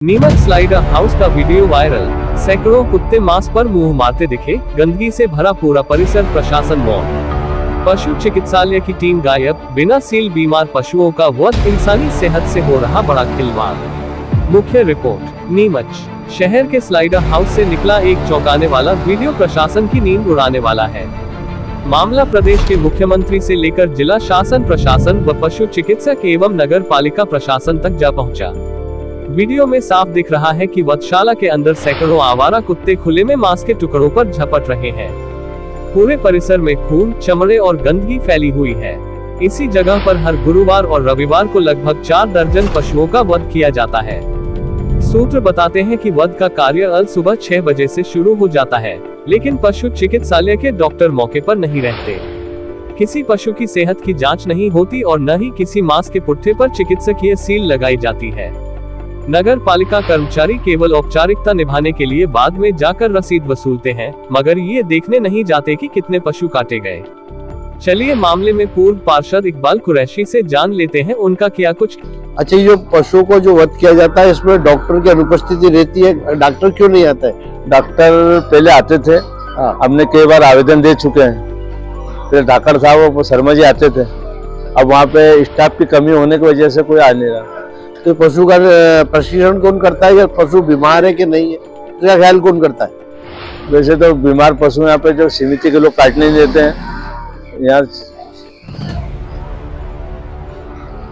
Neemuch slider house का video viral. सैकड़ों कुत्ते मांस पर मुंह मारते दिखे, गंदगी से भरा पूरा परिसर, प्रशासन मौन। पशु चिकित्सालय की टीम गायब, बिना सील बीमार पशुओं का वध, इंसानी सेहत से हो रहा बड़ा खिलवाड़। मुख्य रिपोर्ट। नीमच शहर के स्लाइडर हाउस से निकला एक चौंकाने वाला वीडियो प्रशासन की नींद उड़ाने वाला है। मामला प्रदेश के मुख्यमंत्री से लेकर जिला शासन प्रशासन व पशु चिकित्सक एवं नगर पालिका प्रशासन तक जा पहुंचा। वीडियो में साफ दिख रहा है कि वधशाला के अंदर सैकड़ों आवारा कुत्ते खुले में मांस के टुकड़ों पर झपट रहे हैं। पूरे परिसर में खून, चमड़े और गंदगी फैली हुई है। इसी जगह पर हर गुरुवार और रविवार को लगभग 4 दर्जन पशुओं का वध किया जाता है। सूत्र बताते हैं कि वध का कार्य सुबह 6 बजे से शुरू हो जाता है, लेकिन पशु चिकित्सालय के डॉक्टर मौके पर नहीं रहते। किसी पशु की सेहत की जांच नहीं होती और न ही किसी मांस के पुट्ठे पर चिकित्सकीय सील लगाई जाती है। नगर पालिका कर्मचारी केवल औपचारिकता निभाने के लिए बाद में जाकर रसीद वसूलते हैं, मगर ये देखने नहीं जाते कि कितने पशु काटे गए। चलिए मामले में पूर्व पार्षद इकबाल कुरैशी से जान लेते हैं उनका क्या कुछ। अच्छा, ये जो पशुओं को जो वध किया जाता है, इसमें डॉक्टर की अनुपस्थिति रहती है। डॉक्टर क्यों नहीं आता है? डॉक्टर पहले आते थे, हमने कई बार आवेदन दे चुके हैं। फिर डॉक्टर साहब वो शर्मा जी आते थे। अब वहाँ पे स्टाफ की कमी होने की वजह से कोई आ नहीं रहा। तो पशु का प्रशिक्षण कौन करता है? या पशु बीमार है कि नहीं है, इसका ख्याल कौन करता है? वैसे तो बीमार पशु यहाँ पे जो समिति के लोग काटने नहीं देते हैं यार।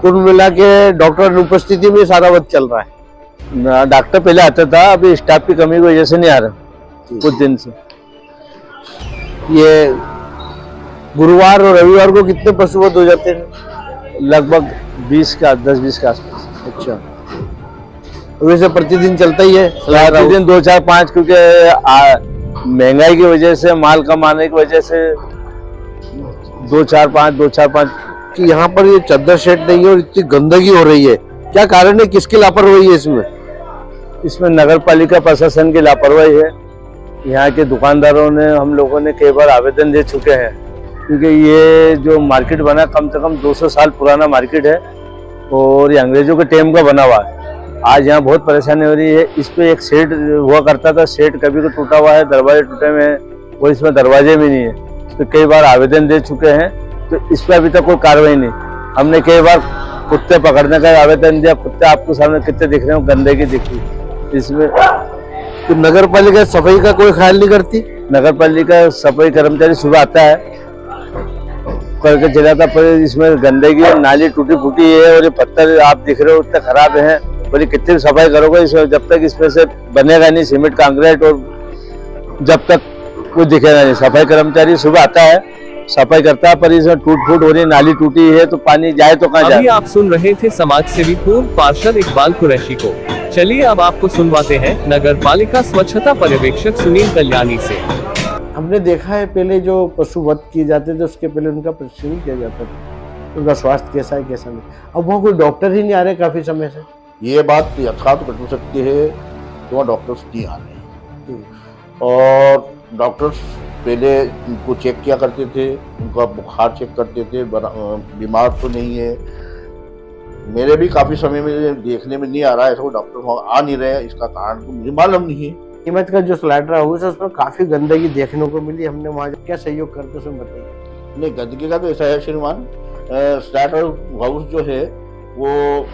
कुल मिला के डॉक्टर अनुपस्थिति में सारा वध चल रहा है। डॉक्टर पहले आता था, अभी स्टाफ की कमी की वजह से नहीं आ रहा कुछ दिन से। ये गुरुवार और रविवार को कितने पशु वध हो जाते हैं? लगभग 10-20 के आसपास। अच्छा, वैसे प्रतिदिन चलता ही है? प्रतिदिन 2-4-5, क्योंकि महंगाई की वजह से, माल कम आने की वजह से 2-4-5 कि यहाँ पर ये चद्दर शेड नहीं है और इतनी गंदगी हो रही है, क्या कारण है? किसकी लापरवाही है इसमें? इसमें नगर पालिका प्रशासन की लापरवाही है। यहाँ के दुकानदारों ने, हम लोगों ने कई बार आवेदन दे चुके हैं, क्योंकि ये जो मार्केट बना कम से कम 200 साल पुराना मार्केट है और ये अंग्रेजों के टाइम का बना हुआ है। आज यहाँ बहुत परेशानी हो रही है। इस पे एक शेड हुआ करता था, शेड कभी तो टूटा हुआ है, दरवाजे टूटे हुए हैं और इसमें दरवाजे भी नहीं है। तो कई बार आवेदन दे चुके हैं, तो इस पे अभी तक कोई कार्रवाई नहीं। हमने कई बार कुत्ते पकड़ने का आवेदन दिया, कुत्ते आपको सामने कितने दिख रहे हो, गंदगी दिख रही इसमें। तो नगर पालिका सफाई का कोई ख्याल नहीं करती? नगर पालिका सफाई कर्मचारी सुबह आता है, करके चला था, पर इसमें गंदगी, नाली टूटी फूटी है और ये पत्थर आप दिख रहे हो इतना खराब है। बोले कितनी भी सफाई करोगे इसमें, जब तक इसमें से बनेगा नहीं सीमेंट कांक्रीट, और जब तक कुछ दिखेगा नहीं। सफाई कर्मचारी सुबह आता है, सफाई करता है, पर इसमें टूट फूट हो रही है, नाली टूटी है, तो पानी जाए तो कहाँ जाए। अभी आप सुन रहे थे समाज सेवी पूर्व पार्षद इकबाल कुरैशी को। चलिए अब आपको सुनवाते हैं नगर पालिका स्वच्छता पर्यवेक्षक सुनील कल्याणी से। हमने देखा है पहले जो पशु वध किए जाते थे, उसके पहले उनका प्रशिक्षण किया जाता था, उनका स्वास्थ्य कैसा है कैसा नहीं। अब वहाँ कोई डॉक्टर ही नहीं आ रहे काफी समय से। ये बात यथार्थ घट सकती है कि वहाँ डॉक्टर्स नहीं आ रहे, और डॉक्टर्स पहले उनको चेक किया करते थे, उनका बुखार चेक करते थे, बीमार तो नहीं है। मेरे भी काफी समय में देखने में नहीं आ रहा है, ऐसा डॉक्टर वहाँ आ नहीं रहे। इसका कारण तो मुझे मालूम नहीं है। नीमच का जो स्लाइडर हाउस है उसमें काफी गंदगी देखने को मिली। हमने वहाँ क्या सहयोग करते उसमें बताइए। नहीं, गंदगी का तो ऐसा है श्रीमान, स्लाइडर हाउस जो है वो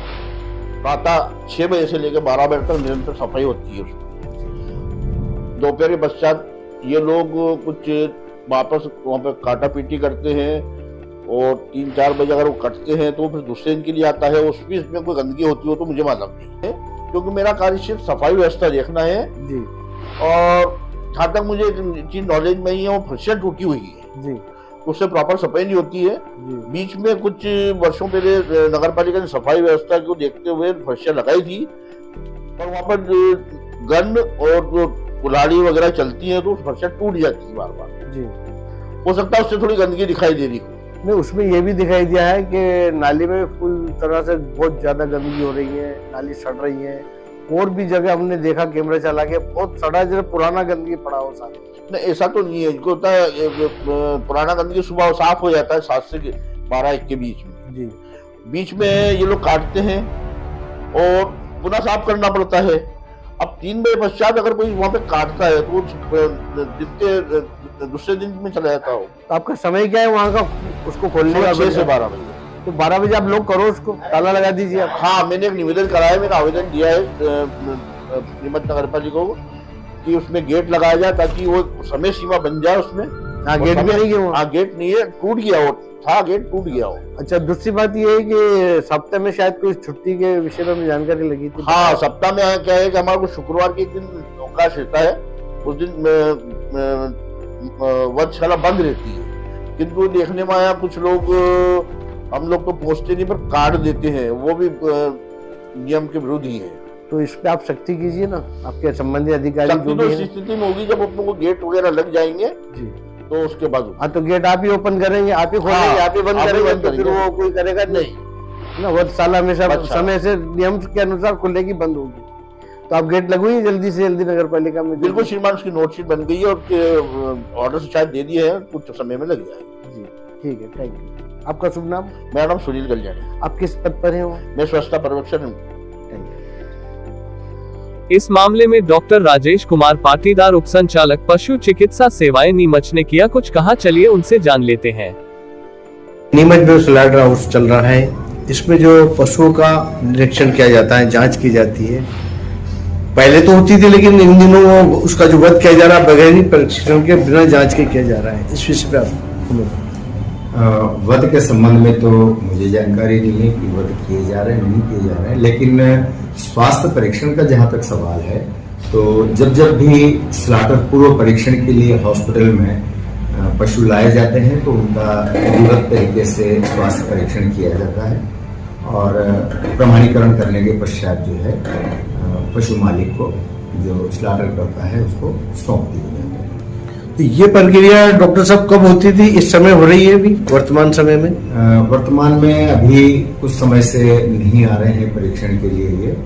प्रातः 6 बजे से लेकर 12 बजे तक निरंतर सफाई होती है। दोपहर के पश्चात ये लोग कुछ वापस वहाँ पे काटा पीटी करते हैं, और 3-4 बजे अगर वो कटते हैं तो फिर दूसरे दिन के लिए आता है। उस बीच में कोई गंदगी होती हो तो मुझे मालूम नहीं है, क्योंकि मेरा कार्य सिर्फ सफाई व्यवस्था देखना है जी। और जहाँ तक मुझे चीज नॉलेज में ही है, वो फर्शियाँ टूटी हुई है जी, उससे प्रॉपर सफाई नहीं होती है जी। बीच में कुछ वर्षों पहले नगर पालिका ने सफाई व्यवस्था को देखते हुए फर्शियाँ लगाई थी, और वहाँ पर गन और कुल्हाड़ी वगैरह चलती है तो फर्शियाँ टूट जाती है बार बार जी। हो सकता है उससे थोड़ी गंदगी दिखाई दे रही हो। नहीं, उसमें ये भी दिखाई दिया है कि नाली में फुल तरह से बहुत ज्यादा गंदगी हो रही है, नाली सड़ रही है। और भी जगह हमने देखा कैमरा चला के, बहुत सड़ा जरा पुराना गंदगी पड़ा हो साथ। नहीं, ऐसा तो नहीं है। इनको होता है पुराना गंदगी सुबह साफ हो जाता है 7 से 12-1 के बीच में। जी। बीच में ये लोग काटते हैं और पुनः साफ करना पड़ता है। अब 3 बजे पश्चात अगर कोई वहाँ पे काटता है तो वो दूसरे दिन में चला जाता हो। तो आपका समय क्या है वहाँ का उसको खोलने का? 6 से 12 बजे। तो 12 बजे आप लोग करो, उसको ताला लगा दीजिए आप। हाँ, मैंने एक निवेदन करा है, मेरा आवेदन दिया है नीमच नगर पालिका को कि उसमें गेट लगाया जाए ताकि वो समय सीमा बन जाए उसमें। हाँ, गेट भी नहीं है। हाँ, गेट नहीं है, टूट गया हो, था गेट टूट गया हो। अच्छा, दूसरी बात ये है कि सप्ताह में शायद कोई छुट्टी के विषय में जानकारी लगी थी। हाँ, सप्ताह में क्या है कि हमारे को शुक्रवार के एक दिन अवकाश रहता है, उस दिन वधशाला बंद रहती है। किंतु देखने में आया कुछ लोग, हम लोग तो पहुंचते नहीं पर कार्ड देते हैं, वो भी नियम के विरुद्ध ही है। तो इस पे आप सख्ती कीजिए ना, आपके संबंधित अधिकारी जो तो भी इस स्थिति में होगी जब अपनों को गेट वगैरह लग जाएंगे जी, तो उसके बाद। हाँ, तो गेट आप ही ओपन करेंगे, आप ही खोलेंगे, हाँ, आप ही बंद करेंगे, तो फिर वो कोई करेगा नहीं ना। वधशाला हमेशा समय से नियम के अनुसार खुलेगी, बंद होगी। तो आप गेट लगवाइए जल्दी से जल्दी नगर पालिका में। बिल्कुल श्रीमान, उसकी नोटशीट बन गई है और ऑर्डर शायद दे दिए हैं, कुछ समय में लग जाएगा। जी ठीक है, थैंक यू। आपका शुभ नाम? मेरा नाम सुनील कल्याणी। आप किस पद पर हैं? मैं स्वच्छता पर्यवेक्षक हूँ। इस मामले में डॉक्टर राजेश कुमार पाटीदार उप संचालक पशु चिकित्सा सेवाएं नीमच ने किया कुछ कहा, चलिए उनसे जान लेते हैं। नीमच में स्लाइडर हाउस चल रहा है, इसमें जो पशुओं का निरीक्षण किया जाता है, जांच की जाती है। पहले तो होती थी, लेकिन इन दिनों उसका जो वध किया जा रहा है बगैर ही परीक्षण के, बिना जांच के किया जा रहा है। इस विषय पे आप वध के संबंध में तो मुझे जानकारी नहीं है कि वध किए जा रहे हैं नहीं किए जा रहे हैं, लेकिन स्वास्थ्य परीक्षण का जहां तक सवाल है तो जब भी स्लाटर पूर्व परीक्षण के लिए हॉस्पिटल में पशु लाए जाते हैं तो उनका विधिवत तरीके से स्वास्थ्य परीक्षण किया जाता है और प्रमाणीकरण करने के पश्चात जो है पशु मालिक को जो स्लाटर करता है उसको सौंप दिया जाता है। तो ये प्रक्रिया डॉक्टर साहब कब होती थी, इस समय हो रही है अभी वर्तमान समय में? वर्तमान में अभी कुछ समय से नहीं आ रहे हैं परीक्षण के लिए। ये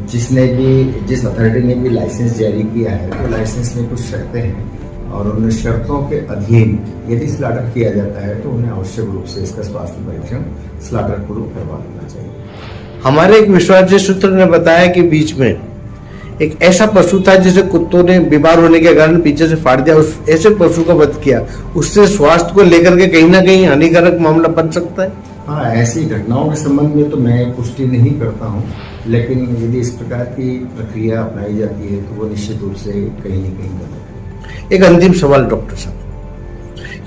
जिस अथॉरिटी ने भी लाइसेंस जारी किया है तो लाइसेंस में कुछ शर्तें हैं और उन शर्तों के अधीन यदि स्लाटर किया जाता है तो उन्हें आवश्यक रूप से इसका स्वास्थ्य परीक्षण स्लाटर पूर्व करवा लेना चाहिए। हमारे एक विश्वास सूत्र ने बताया कि बीच में एक ऐसा पशु था जिसे कुत्तों ने बीमार होने के कारण पीछे से फाड़ दिया, उस ऐसे पशु का वध किया, उससे स्वास्थ्य को लेकर के कहीं ना कहीं हानिकारक मामला बन सकता है। हाँ, ऐसी घटनाओं के संबंध में तो मैं पुष्टि नहीं करता हूँ, लेकिन यदि इस प्रकार की प्रक्रिया अपनाई जाती है तो वो निश्चित रूप से कहीं न कहीं गलत है। एक अंतिम सवाल डॉक्टर साहब,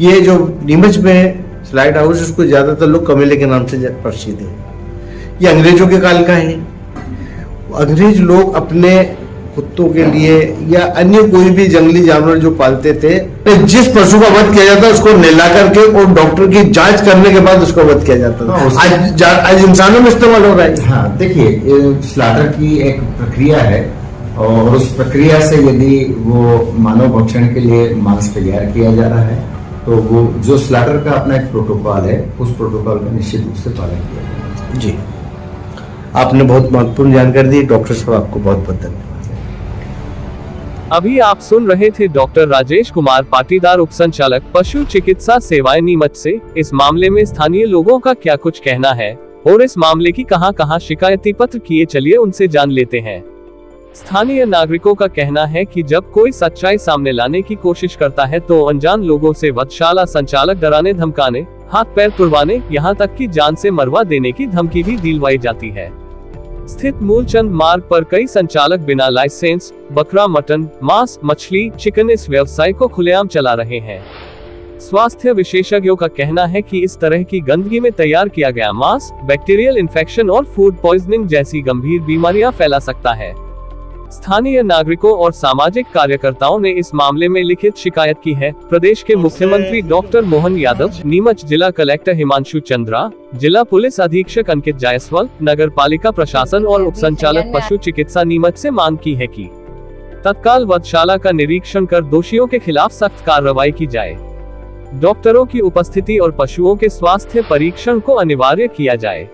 ये जो नीमच में स्लाइड हाउस, उसको ज्यादातर लोग कमेले के नाम से प्रसिद्ध है, ये अंग्रेजों के काल का है। अंग्रेज लोग अपने कुत्तों के लिए या अन्य कोई भी जंगली जानवर जो पालते थे, जिस पशु का वध किया जाता उसको नहला करके और डॉक्टर की जांच करने के बाद उसका वध किया जाता था। आज इंसानों में इस्तेमाल हो रहा है। हाँ, देखिए स्लाटर की एक प्रक्रिया है और उस प्रक्रिया से यदि वो मानव भक्षण के लिए मांस तैयार किया जा रहा है तो वो जो स्लाटर का अपना एक प्रोटोकॉल है उस प्रोटोकॉल का निश्चित रूप से पालन किया जाएगा। जी, आपने बहुत महत्वपूर्ण जानकारी दी डॉक्टर साहब, आपको बहुत बहुत धन्यवाद। अभी आप सुन रहे थे डॉक्टर राजेश कुमार पाटीदार उप संचालक पशु चिकित्सा सेवाएं नीमच से। इस मामले में स्थानीय लोगों का क्या कुछ कहना है और इस मामले की कहां शिकायती पत्र किए, चलिए उनसे जान लेते हैं। स्थानीय नागरिकों का कहना है कि जब कोई सच्चाई सामने लाने की कोशिश करता है तो अनजान लोगों से वधशाला संचालक डराने धमकाने, हाथ पैर तुड़वाने, यहाँ तक कि जान से मरवा देने की धमकी भी दिलवाई जाती है। स्थित मूलचंद मार्ग पर कई संचालक बिना लाइसेंस बकरा, मटन, मांस, मछली, चिकन इस व्यवसाय को खुलेआम चला रहे हैं। स्वास्थ्य विशेषज्ञों का कहना है कि इस तरह की गंदगी में तैयार किया गया मांस बैक्टीरियल इन्फेक्शन और फूड पॉइजनिंग जैसी गंभीर बीमारियां फैला सकता है। स्थानीय नागरिकों और सामाजिक कार्यकर्ताओं ने इस मामले में लिखित शिकायत की है। प्रदेश के मुख्यमंत्री डॉक्टर मोहन यादव, नीमच जिला कलेक्टर हिमांशु चंद्रा, जिला पुलिस अधीक्षक अंकित जायसवाल, नगर पालिका प्रशासन और उप संचालक पशु चिकित्सा नीमच से मांग की है कि तत्काल वधशाला का निरीक्षण कर दोषियों के खिलाफ सख्त कार्रवाई की जाए। डॉक्टरों की उपस्थिति और पशुओं के स्वास्थ्य परीक्षण को अनिवार्य किया जाए।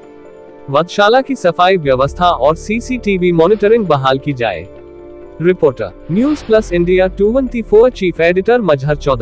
वधशाला की सफाई व्यवस्था और सीसीटीवी मॉनिटरिंग बहाल की जाए। Reporter, news plus India 214 chief editor Mazhar Chaudhary.